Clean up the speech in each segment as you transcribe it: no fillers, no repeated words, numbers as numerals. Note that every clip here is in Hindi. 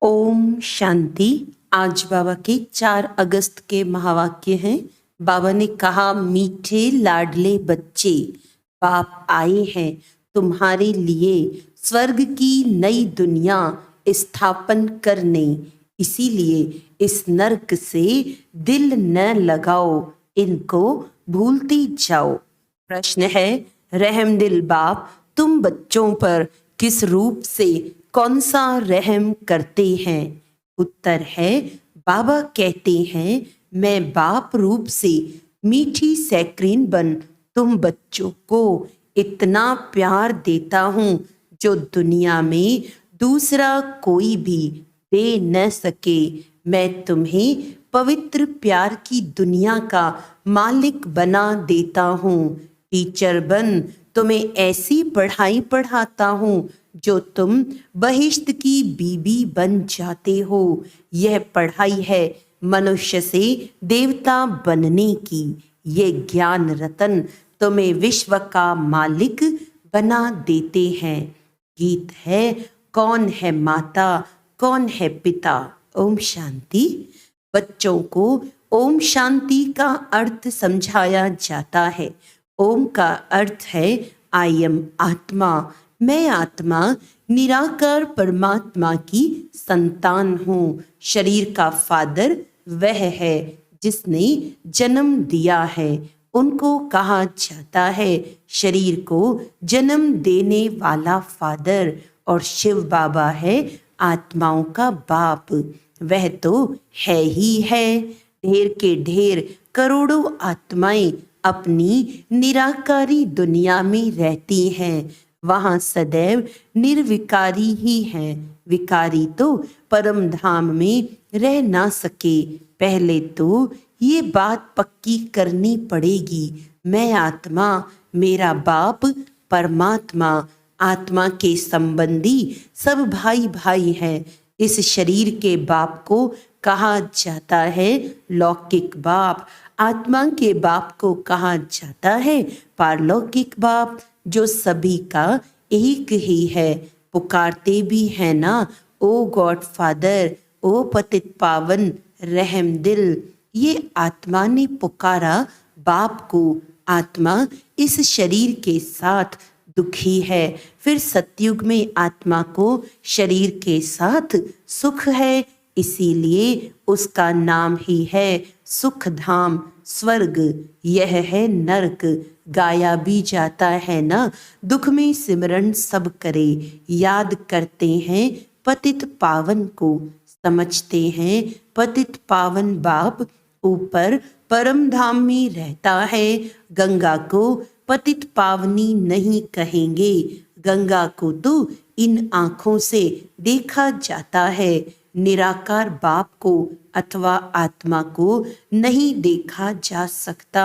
ओम शांति। आज बाबा के 4 अगस्त के महावाक्य हैं। बाबा ने कहा, मीठे लाडले बच्चे, बाप आए हैं तुम्हारे लिए स्वर्ग की नई दुनिया स्थापन करने। इसीलिए इस नरक से दिल न लगाओ, इनको भूलते जाओ। प्रश्न है, रहमदिल बाप तुम बच्चों पर किस रूप से कौन सा रहम करते हैं? उत्तर है, बाबा कहते हैं, मैं बाप रूप से मीठी सैक्रीन बन तुम बच्चों को इतना प्यार देता हूँ जो दुनिया में दूसरा कोई भी दे न सके। मैं तुम्हें पवित्र प्यार की दुनिया का मालिक बना देता हूँ। टीचर बन तुम्हें ऐसी पढ़ाई पढ़ाता हूँ जो तुम बहिश्त की बीबी बन जाते हो। यह पढ़ाई है मनुष्य से देवता बनने की। ये ज्ञान रतन तुम्हें विश्व का मालिक बना देते हैं। गीत है, कौन है माता कौन है पिता। ओम शांति। बच्चों को ओम शांति का अर्थ समझाया जाता है। ओम का अर्थ है आई एम आत्मा। मैं आत्मा निराकार परमात्मा की संतान हूँ। शरीर का फादर वह है जिसने जन्म दिया है। उनको कहा जाता है शरीर को जन्म देने वाला फादर। और शिव बाबा है आत्माओं का बाप। वह तो है ही है। ढेर के ढेर करोड़ों आत्माएं अपनी निराकारी दुनिया में रहती हैं। वहाँ सदैव निर्विकारी ही हैं। विकारी तो परम धाम में रह ना सके। पहले तो ये बात पक्की करनी पड़ेगी, मैं आत्मा, मेरा बाप परमात्मा। आत्मा के संबंधी सब भाई भाई हैं। इस शरीर के बाप को कहा जाता है लौकिक बाप। आत्मा के बाप को कहा जाता है पारलौकिक बाप, जो सभी का एक ही है। पुकारते भी है ना, ओ गॉड फादर, ओ पतित पावन रहम दिल। ये आत्मा ने पुकारा बाप को। आत्मा इस शरीर के साथ दुखी है। फिर सतयुग में आत्मा को शरीर के साथ सुख है। इसीलिए उसका नाम ही है सुख धाम, स्वर्ग। यह है नरक। गाया भी जाता है ना, दुख में सिमरन सब करे। याद करते हैं पतित पावन को, समझते हैं पतित पावन बाप ऊपर परम धाम में रहता है। गंगा को पतित पावनी नहीं कहेंगे। गंगा को तो इन आँखों से देखा जाता है। निराकार बाप को अथवा आत्मा को नहीं देखा जा सकता।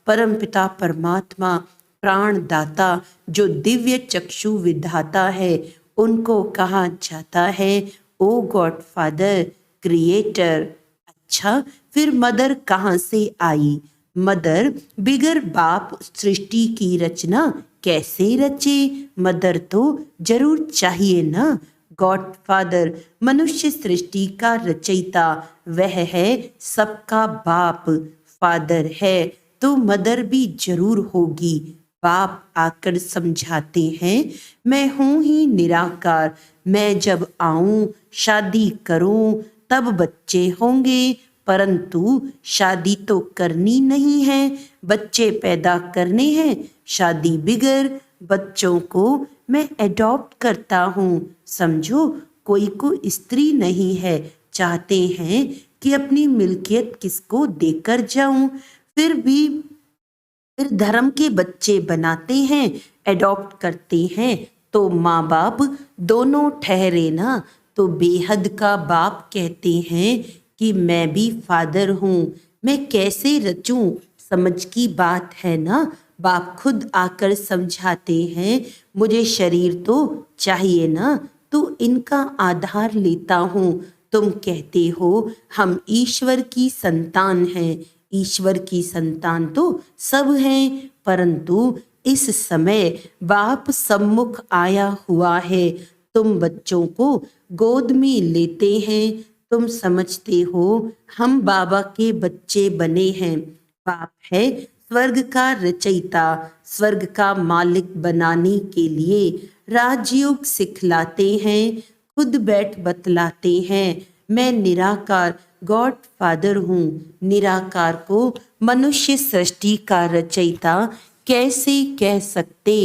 परमपिता परमात्मा प्राणदाता, जो दिव्य चक्षु विधाता है, उनको कहा जाता है ओ गॉड फादर क्रिएटर। अच्छा, फिर मदर कहाँ से आई? मदर बिगर बाप सृष्टि की रचना कैसे रचे? मदर तो जरूर चाहिए ना। गॉड फादर मनुष्य सृष्टि का रचयिता, वह है सबका बाप। फादर है तो मदर भी जरूर होगी। बाप आकर समझाते हैं, मैं हूँ ही निराकार। मैं जब आऊं शादी करूं तब बच्चे होंगे, परंतु शादी तो करनी नहीं है, बच्चे पैदा करने हैं। शादी बिगर बच्चों को मैं एडॉप्ट करता हूँ। समझो, कोई को स्त्री नहीं है। चाहते हैं कि अपनी मिल्कियत किसको देकर जाऊं। फिर धर्म के बच्चे बनाते हैं, एडॉप्ट करते हैं, तो माँ बाप दोनों ठहरे ना। तो बेहद का बाप कहते हैं कि मैं भी फादर हूँ, मैं कैसे रचूं? समझ की बात है ना। बाप खुद आकर समझाते हैं, मुझे शरीर तो चाहिए ना, तो इनका आधार लेता हूँ। तुम कहते हो हम ईश्वर की संतान हैं। ईश्वर की संतान तो सब हैं, परंतु इस समय बाप सम्मुख आया हुआ है, तुम बच्चों को गोद में लेते हैं। तुम समझते हो हम बाबा के बच्चे बने हैं। बाप है स्वर्ग का रचयिता, स्वर्ग का मालिक बनाने के लिए राजयोग सिखलाते हैं, खुद बैठ बतलाते हैं। मैं निराकार गॉड फादर हूँ। निराकार को मनुष्य सृष्टि का रचयिता कैसे कह सकते?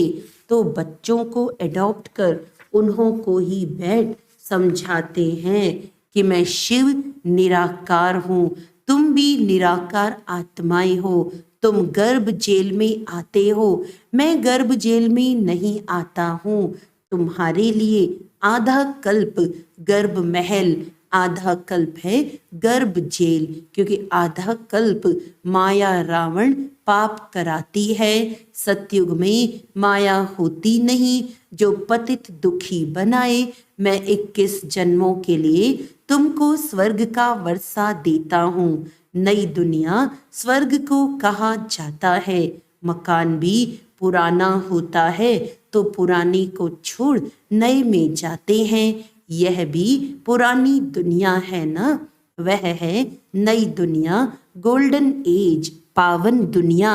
तो बच्चों को एडॉप्ट कर उन्हों को ही बैठ समझाते हैं कि मैं शिव निराकार हूँ, तुम भी निराकार आत्माएं हो। तुम गर्भ जेल में आते हो, मैं गर्भ जेल में नहीं आता हूँ। तुम्हारे लिए आधा कल्प गर्भ महल, आधा कल्प है गर्भ जेल, क्योंकि आधा कल्प माया रावण पाप कराती है। सतयुग में माया होती नहीं जो पतित दुखी बनाए। मैं 21 जन्मों के लिए तुमको स्वर्ग का वर्षा देता हूँ। नई दुनिया स्वर्ग को कहा जाता है। मकान भी पुराना होता है तो पुराने को छोड़ नए में जाते हैं। यह भी पुरानी दुनिया है ना, वह है नई दुनिया, गोल्डन एज, पावन दुनिया।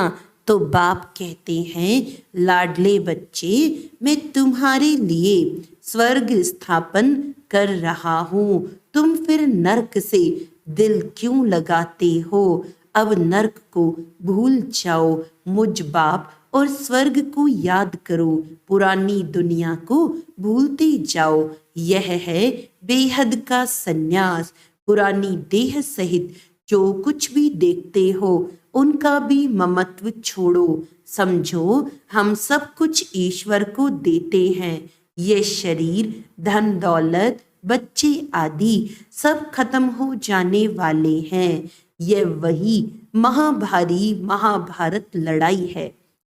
तो बाप कहते हैं लाडले बच्चे, मैं तुम्हारे लिए स्वर्ग स्थापन कर रहा हूँ। तुम फिर नरक से दिल क्यों लगाते हो? अब नरक को भूल जाओ, मुझ बाप और स्वर्ग को याद करो, पुरानी दुनिया को भूलते जाओ। यह है बेहद का सन्यास। पुरानी देह सहित जो कुछ भी देखते हो उनका भी ममत्व छोड़ो। समझो हम सब कुछ ईश्वर को देते हैं। ये शरीर, धन दौलत, बच्चे आदि सब खत्म हो जाने वाले हैं। यह वही महाभारी महाभारत लड़ाई है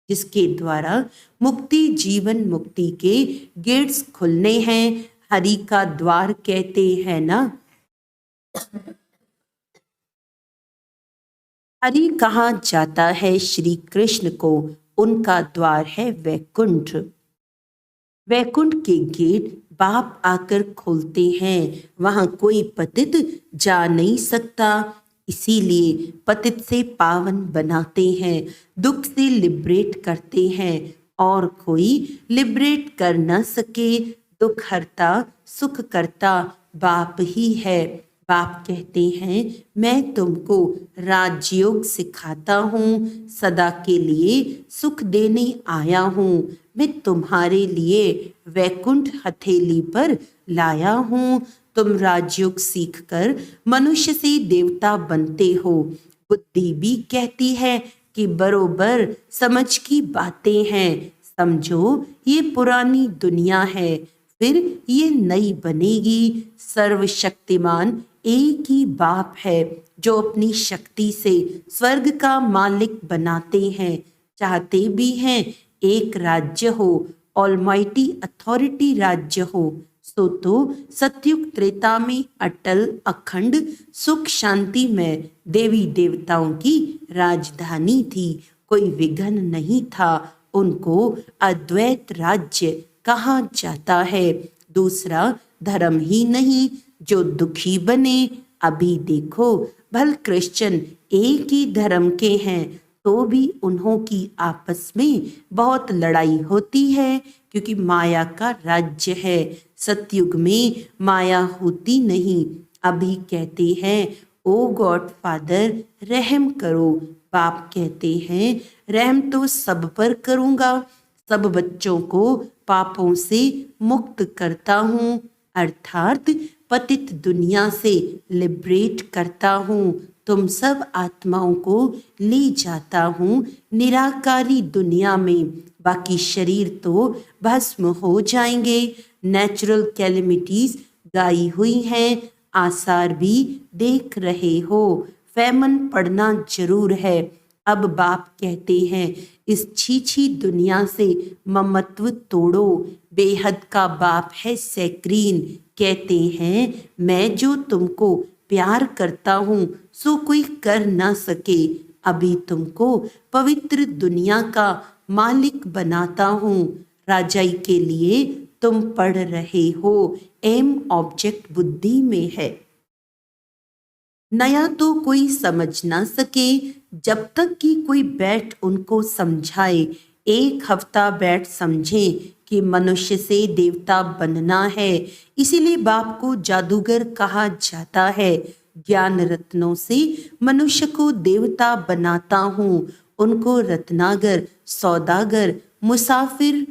जिसके द्वारा मुक्ति जीवन मुक्ति के गेट्स खुलने हैं। हरि का द्वार कहते हैं ना। हरि कहा जाता है श्री कृष्ण को, उनका द्वार है वैकुंठ। वैकुंठ के गेट बाप आकर खोलते हैं, वहां कोई पतित जा नहीं सकता। इसीलिए पतित से पावन बनाते हैं, दुख से लिबरेट करते हैं, और कोई लिबरेट कर न सके। दुख हरता सुख करता बाप ही है। बाप कहते हैं मैं तुमको राजयोग सिखाता हूँ, सदा के लिए सुख देने आया हूँ। मैं तुम्हारे लिए वैकुंठ हथेली पर लाया हूँ। तुम राजयोग सीखकर मनुष्य से देवता बनते हो। बुद्धि भी कहती है कि बरोबर समझ की बातें हैं। समझो ये पुरानी दुनिया है, फिर ये नई बनेगी। सर्वशक्तिमान एक ही बाप है जो अपनी शक्ति से स्वर्ग का मालिक बनाते हैं। चाहते भी हैं एक राज्य हो, ऑलमाइटी अथॉरिटी राज्य हो। सो तो सतयुग त्रेता में अटल अखंड सुख शांति में देवी देवताओं की राजधानी थी, कोई विघ्न नहीं था। उनको अद्वैत राज्य कहा जाता है। दूसरा धर्म ही नहीं जो दुखी बने। अभी देखो भल क्रिश्चियन एक ही धर्म के हैं तो भी उन्हों की आपस में बहुत लड़ाई होती है, क्योंकि माया का राज्य है। सतयुग में माया होती नहीं। अभी कहते हैं ओ गॉड फादर रहम करो। बाप कहते हैं रहम तो सब पर करूँगा, सब बच्चों को पापों से मुक्त करता हूँ, अर्थात पतित दुनिया से लिबरेट करता हूँ। तुम सब आत्माओं को ले जाता हूँ निराकारी दुनिया में। बाकी शरीर तो भस्म हो जाएंगे। नेचुरल कैलेमिटीज गाई हुई हैं, आसार भी देख रहे हो। फैमन पड़ना जरूर है। अब बाप कहते हैं इस छीछी दुनिया से ममत्व तोड़ो। बेहद का बाप है सैक्रीन। कहते हैं मैं जो तुमको प्यार करता हूँ सो कोई कर ना सके। अभी तुमको पवित्र दुनिया का मालिक बनाता हूँ। राजाई के लिए तुम पढ़ रहे हो, एम ऑब्जेक्ट बुद्धि में है। नया तो कोई समझ ना सके जब तक कि कोई बैठ उनको समझाए। एक हफ्ता बैठ समझे कि मनुष्य से देवता बनना है, इसीलिए बाप को जादूगर कहा जाता है। ज्ञान रत्नों से मनुष्य को देवता बनाता हूँ। उनको रत्नागर, सौदागर, मुसाफिर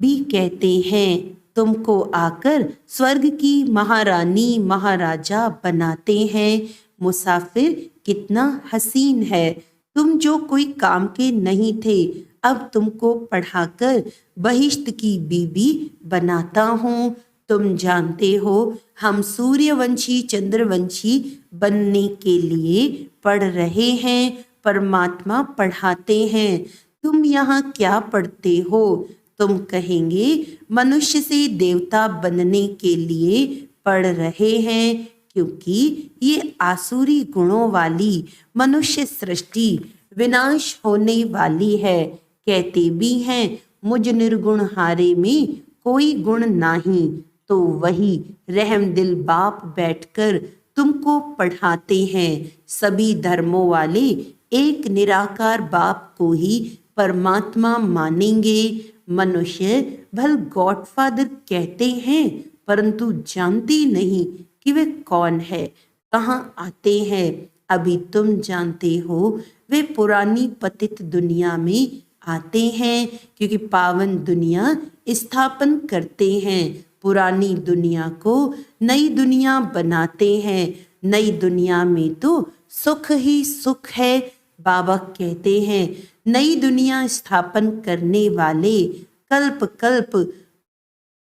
भी कहते हैं। तुमको आकर स्वर्ग की महारानी महाराजा बनाते हैं। मुसाफिर कितना हसीन है। तुम जो कोई काम के नहीं थे, अब तुमको पढ़ाकर बहिश्त की बीबी बनाता हूँ। तुम जानते हो हम सूर्यवंशी चंद्रवंशी बनने के लिए पढ़ रहे हैं। परमात्मा पढ़ाते हैं। तुम यहाँ क्या पढ़ते हो? तुम कहेंगे मनुष्य से देवता बनने के लिए पढ़ रहे हैं, क्योंकि ये आसुरी गुणों वाली मनुष्य सृष्टि विनाश होने वाली है। कहते भी हैं मुझ निर्गुण हारे में कोई गुण नहीं, तो वही रहमदिल बाप बैठकर तुमको पढ़ाते हैं। सभी धर्मों वाले एक निराकार बाप को ही परमात्मा मानेंगे। मनुष्य भल गॉडफादर कहते हैं, परंतु जानते नहीं कि वे कौन है, कहाँ आते हैं। अभी तुम जानते हो वे पुरानी पतित दुनिया में आते हैं, क्योंकि पावन दुनिया स्थापन करते हैं। पुरानी दुनिया को नई दुनिया बनाते हैं। नई दुनिया में तो सुख ही सुख है। बाबा कहते हैं नई दुनिया स्थापन करने वाले कल्प कल्प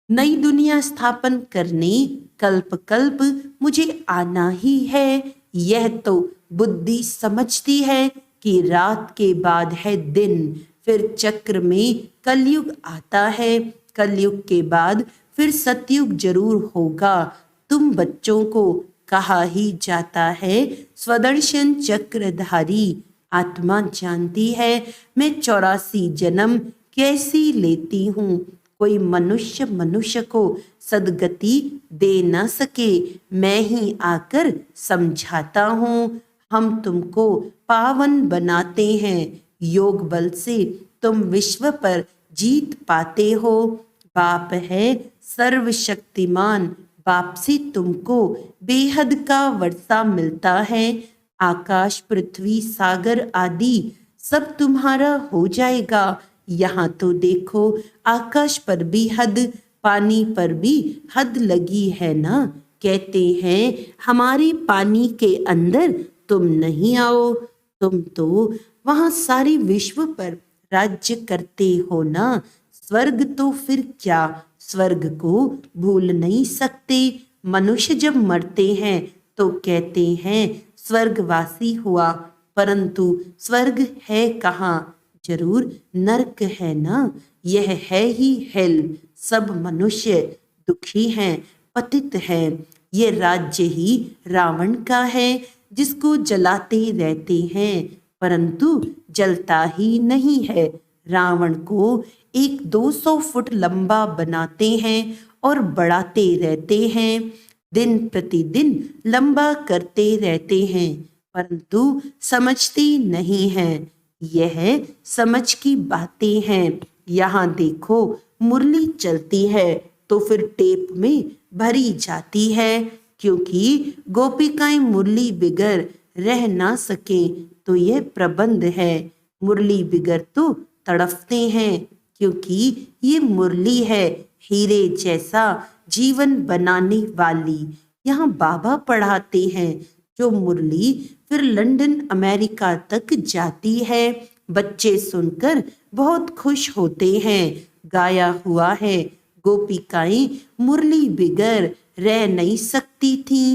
नई दुनिया स्थापन करने कल्प कल्प मुझे आना ही है। यह तो बुद्धि समझती है कि रात के बाद है दिन, फिर चक्र में कलयुग आता है। कलयुग के बाद फिर सतयुग जरूर होगा। तुम बच्चों को कहा ही जाता है स्वदर्शन चक्रधारी। आत्मा जानती है मैं 84 जन्म कैसी लेती हूँ। कोई मनुष्य मनुष्य को सदगति दे न सके, मैं ही आकर समझाता हूँ। हम तुमको पावन बनाते हैं। योग बल से तुम विश्व पर जीत पाते हो। बाप है सर्वशक्तिमान। बाप से तुमको बेहद का वर्षा मिलता है। आकाश, पृथ्वी, सागर आदि सब तुम्हारा हो जाएगा। यहाँ तो देखो आकाश पर भी हद, पानी पर भी हद लगी है ना। कहते हैं हमारे पानी के अंदर तुम नहीं आओ। तुम तो वहाँ सारे विश्व पर राज्य करते हो ना। स्वर्ग तो फिर क्या, स्वर्ग को भूल नहीं सकते। मनुष्य जब मरते हैं तो कहते हैं स्वर्गवासी हुआ, परंतु स्वर्ग है कहाँ? जरूर नरक है ना। यह है ही हेल। सब मनुष्य दुखी हैं, पतित हैं। ये राज्य ही रावण का है, जिसको जलाते रहते हैं, परंतु जलता ही नहीं है। रावण को 200 फुट लंबा बनाते हैं और बढ़ाते रहते हैं। दिन प्रतिदिन लंबा करते रहते हैं, परंतु समझते नहीं हैं। यह समझ की बातें हैं। यहाँ देखो मुरली चलती है तो फिर टेप में भरी जाती है, क्योंकि गोपिकाएं मुरली बिगर रह ना सके, तो यह प्रबंध है। मुरली बिगर तो तड़फते हैं, क्योंकि ये मुरली है हीरे जैसा जीवन बनाने वाली। यहाँ बाबा पढ़ाते हैं जो मुरली फिर लंदन अमेरिका तक जाती है। बच्चे सुनकर बहुत खुश होते हैं। गाया हुआ है गोपिकाएं मुरली बिगर रह नहीं सकती थी।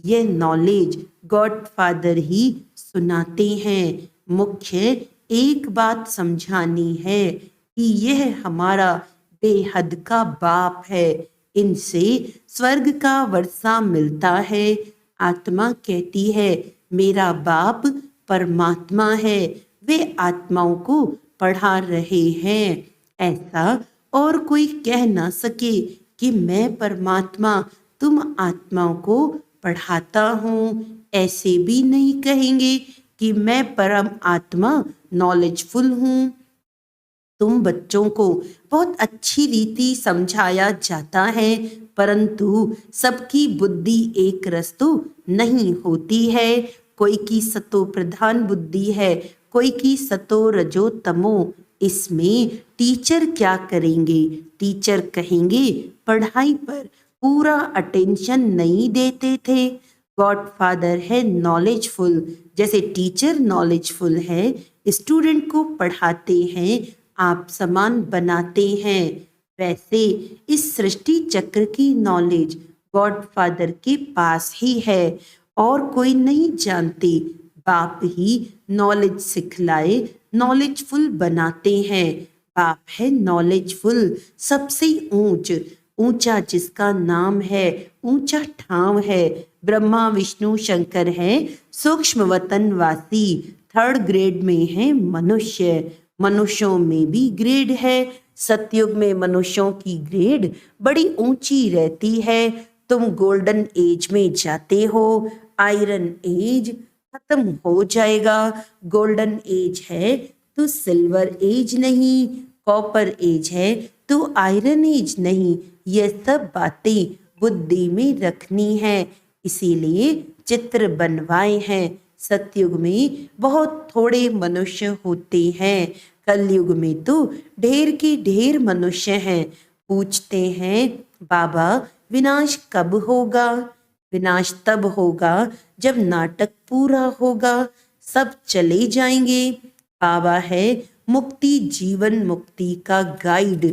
यह नॉलेज गॉडफादर ही सुनाते हैं। मुख्य एक बात समझानी है कि यह हमारा बेहद का बाप है। इनसे स्वर्ग का वर्षा मिलता है। आत्मा कहती है मेरा बाप परमात्मा है, वे आत्माओं को पढ़ा रहे हैं। ऐसा और कोई कह ना सके कि मैं परमात्मा तुम आत्माओं को पढ़ाता हूँ। ऐसे भी नहीं कहेंगे कि मैं परम आत्मा नॉलेजफुल हूँ। तुम बच्चों को बहुत अच्छी रीति समझाया जाता है, परंतु सबकी बुद्धि एक रस तो नहीं होती है। कोई की सतो प्रधान बुद्धि है, कोई की सतो रजो तमो। इसमें टीचर क्या करेंगे? टीचर कहेंगे पढ़ाई पर पूरा अटेंशन नहीं देते थे। गॉडफादर है नॉलेजफुल, जैसे टीचर नॉलेजफुल है, स्टूडेंट को पढ़ाते हैं, आप समान बनाते हैं, वैसे इस सृष्टि चक्र की नॉलेज गॉडफादर के पास ही है और कोई नहीं जानते। बाप ही नॉलेज सिखलाए, नॉलेजफुल बनाते हैं। बाप है नॉलेजफुल, सबसे ऊंचा जिसका नाम है, ऊंचा ठाव है। ब्रह्मा विष्णु शंकर है सूक्ष्म वतनवासी। 3rd ग्रेड में है मनुष्य। मनुष्यों में भी ग्रेड है। सतयुग में मनुष्यों की ग्रेड बड़ी ऊंची रहती है। तुम गोल्डन एज में जाते हो, आयरन एज खत्म हो जाएगा। गोल्डन एज है तो सिल्वर एज नहीं, कॉपर एज है तो आयरन एज नहीं। ये सब बातें बुद्धि में रखनी है, इसीलिए चित्र बनवाए हैं। सतयुग में बहुत थोड़े मनुष्य होते हैं, कलयुग में तो ढेर के ढेर मनुष्य हैं। पूछते हैं बाबा विनाश कब होगा? विनाश तब होगा जब नाटक पूरा होगा, सब चले जाएंगे। बाबा है मुक्ति जीवन मुक्ति का गाइड,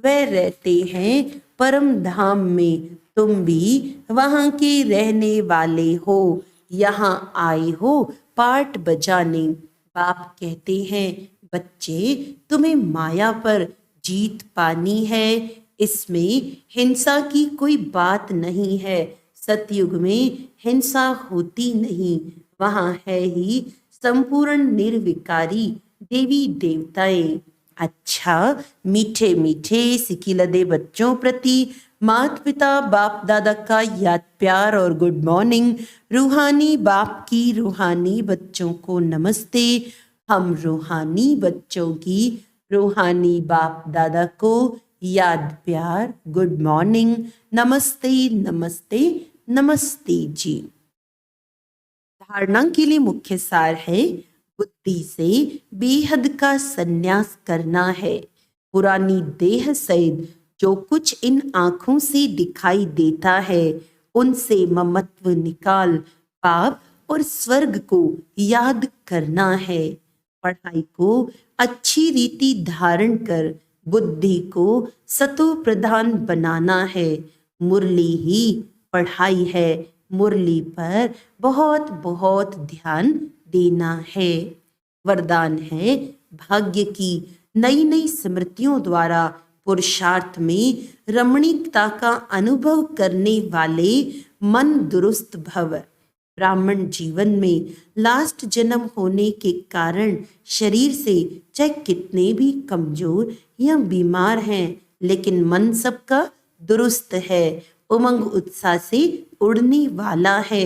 वह रहते हैं परम धाम में। तुम भी वहाँ के रहने वाले हो, यहाँ आए हो पार्ट बजाने। बाप कहते हैं बच्चे तुम्हें माया पर जीत पानी है, इसमें हिंसा की कोई बात नहीं है। सतयुग में हिंसा होती नहीं, वहाँ है ही संपूर्ण निर्विकारी देवी देवताएं। अच्छा, मीठे मीठे सिकिलदे बच्चों प्रति माता पिता बाप दादा का याद प्यार और गुड मॉर्निंग। रूहानी बाप की रूहानी बच्चों को नमस्ते। हम रूहानी बच्चों की रूहानी बाप दादा को याद प्यार गुड मॉर्निंग, नमस्ते नमस्ते नमस्ते जी। धारणा के लिए मुख्य सार है बुद्धि से बेहद का संन्यास करना है। पुरानी देह सहित जो कुछ इन आंखों से दिखाई देता है उनसे ममत्व निकाल पाप और स्वर्ग को याद करना है। पढ़ाई को अच्छी रीति धारण कर बुद्धि को सतो प्रधान बनाना है। मुरली ही पढ़ाई है, मुरली पर बहुत बहुत ध्यान देना है। वरदान है भाग्य की नई नई स्मृतियों द्वारा पुरुषार्थ में रमणीकता का अनुभव करने वाले मन दुरुस्त भव। ब्राह्मण जीवन में लास्ट जन्म होने के कारण शरीर से चाहे कितने भी कमजोर या बीमार हैं, लेकिन मन सबका दुरुस्त है, उमंग उत्साह से उड़ने वाला है।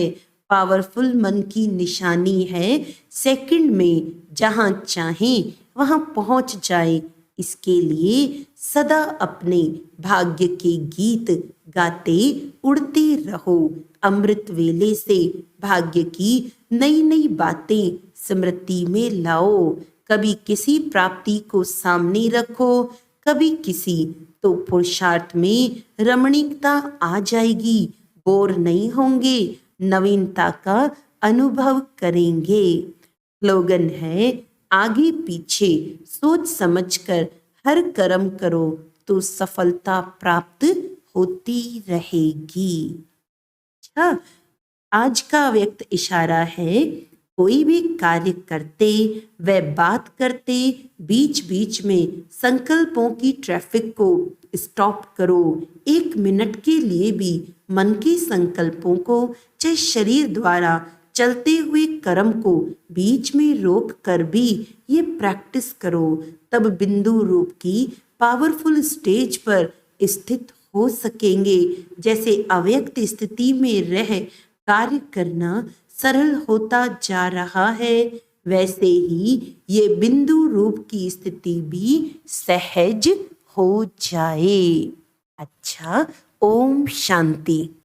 पावरफुल मन की निशानी है सेकंड में जहां चाहे वहां पहुंच जाए। इसके लिए सदा अपने भाग्य के गीत गाते उड़ते रहो। अमृत वेले से भाग्य की नई नई बातें स्मृति में लाओ। कभी किसी प्राप्ति को सामने रखो, कभी किसी, तो पुरुषार्थ में रमणीकता आ जाएगी। बोर नहीं होंगे, नवीनता का अनुभव करेंगे। स्लोगन है आगे पीछे सोच समझकर हर कर्म करो तो सफलता प्राप्त होती रहेगी। अच्छा, आज का व्यक्त इशारा है कोई भी कार्य करते व बात करते बीच बीच में संकल्पों की ट्रैफिक को स्टॉप करो। 1 मिनट के लिए भी मन के संकल्पों को, चाहे शरीर द्वारा चलते हुए कर्म को बीच में रोक कर भी ये प्रैक्टिस करो। तब बिंदु रूप की पावरफुल स्टेज पर स्थित हो सकेंगे। जैसे अव्यक्त स्थिति में रह कार्य करना सरल होता जा रहा है, वैसे ही ये बिंदु रूप की स्थिति भी सहज हो जाए। अच्छा, ओम शांति।